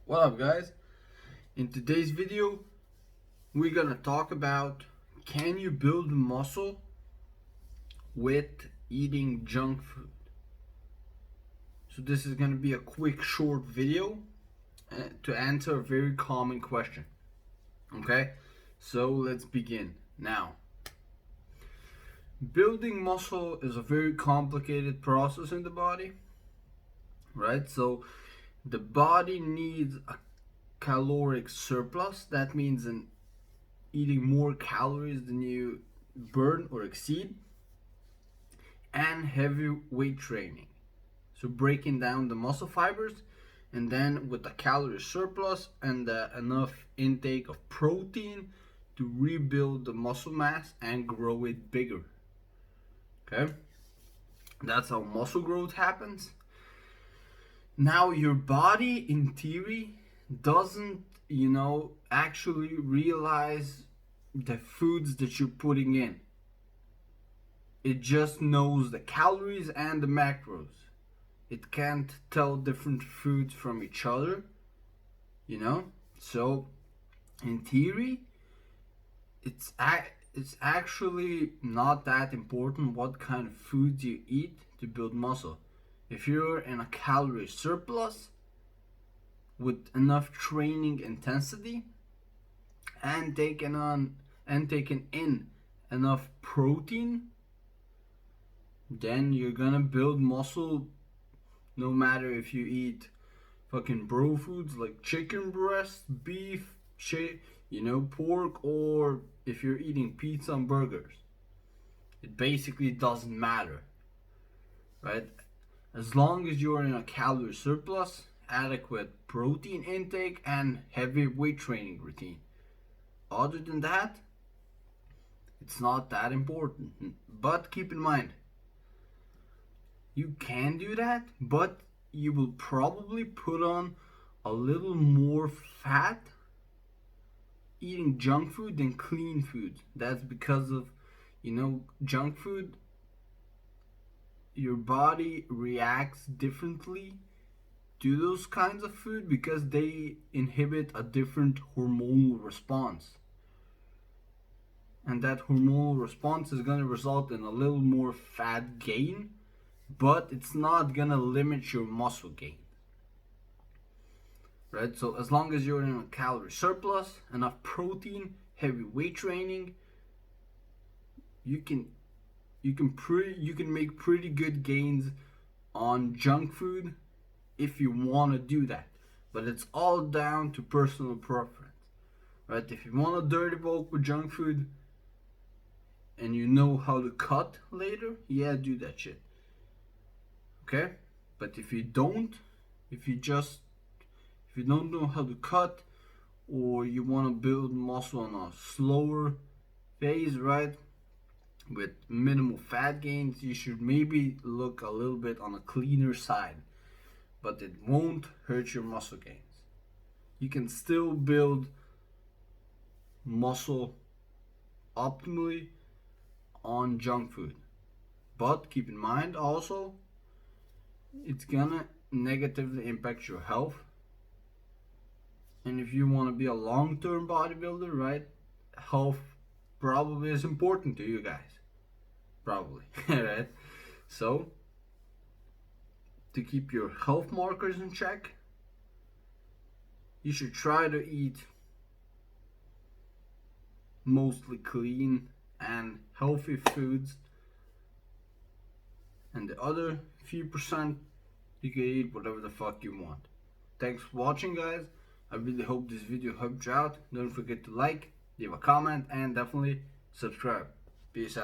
What up, guys? In today's video we're gonna talk about, can you build muscle with eating junk food? So this is gonna be a quick short video to answer a very common question. Okay, so let's begin. Now, building muscle is a very complicated process in the body, right? So the body needs a caloric surplus. That means eating more calories than you burn or exceed, and heavy weight training. So breaking down the muscle fibers, and then with a calorie surplus and enough intake of protein to rebuild the muscle mass and grow it bigger. Okay, that's how muscle growth happens. Now, your body in theory doesn't, actually realize the foods that you're putting in. It just knows the calories and the macros. It can't tell different foods from each other, So, in theory, it's actually not that important what kind of foods you eat to build muscle. If you're in a calorie surplus with enough training intensity and taking in enough protein, then you're gonna build muscle no matter if you eat fucking bro foods like chicken breast, beef, pork, or if you're eating pizza and burgers. It basically doesn't matter, right? As long as you're in a calorie surplus, adequate protein intake, and heavy weight training routine. Other than that, it's not that important. But keep in mind, you can do that, but you will probably put on a little more fat eating junk food than clean food. That's because of, junk food, your body reacts differently to those kinds of food because they inhibit a different hormonal response. And that hormonal response is going to result in a little more fat gain, but it's not going to limit your muscle gain. Right? So as long as you're in a calorie surplus, enough protein, heavy weight training, you can make pretty good gains on junk food if you want to do that. But it's all down to personal preference, right? If you want to dirty bulk with junk food and you know how to cut later, yeah, do that shit. Okay? But if you don't, if you don't know how to cut, or you want to build muscle on a slower phase, right, with minimal fat gains, you should maybe look a little bit on a cleaner side, but it won't hurt your muscle gains. You can still build muscle optimally on junk food, but keep in mind also, it's gonna negatively impact your health. And if you want to be a long-term bodybuilder, right, health probably is important to you guys. Probably, right? So, to keep your health markers in check, you should try to eat mostly clean and healthy foods. And the other few percent, you can eat whatever the fuck you want. Thanks for watching, guys. I really hope this video helped you out. Don't forget to like, leave a comment, and definitely subscribe. Peace out.